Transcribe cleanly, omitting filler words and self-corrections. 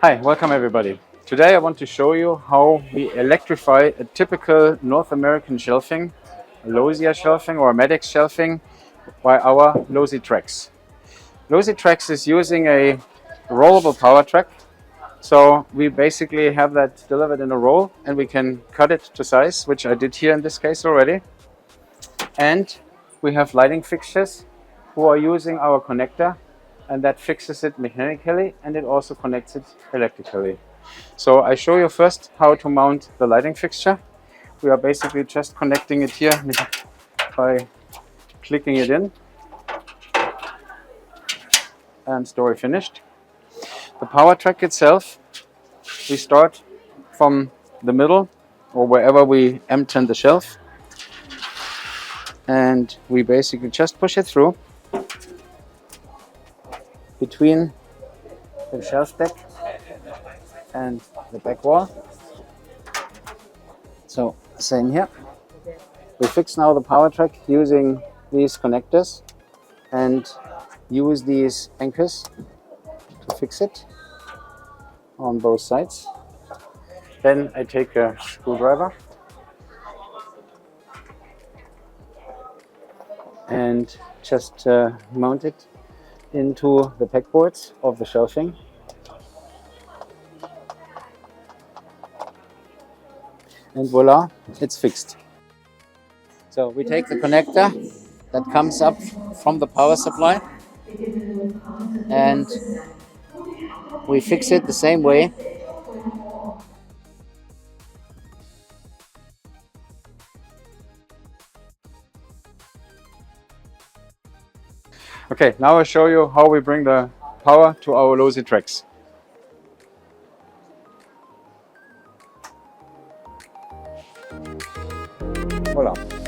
Hi, welcome everybody. Today I want to show you how we electrify a typical North American shelving, a Lozia shelving or a Medix shelving by our LoziTraxx. LoziTraxx is using a rollable power track. So we basically have that delivered in a roll and we can cut it to size, which I did here in this case already. And we have lighting fixtures who are using our connector, and that fixes it mechanically and it also connects it electrically. So I show you first how to mount the lighting fixture. We are basically just connecting it here by clicking it in, and story finished. The power track itself, we start from the middle or wherever we empty the shelf, and we basically just push it through between the shelf deck and the back wall. So same here. We fix now the power track using these connectors and use these anchors to fix it on both sides. Then I take a screwdriver and just mount it into the pegboards of the shelving. And voila, it's fixed. So we take the connector that comes up from the power supply and we fix it the same way. Okay, now I'll show you how we bring the power to our LoziTraxx. Voila.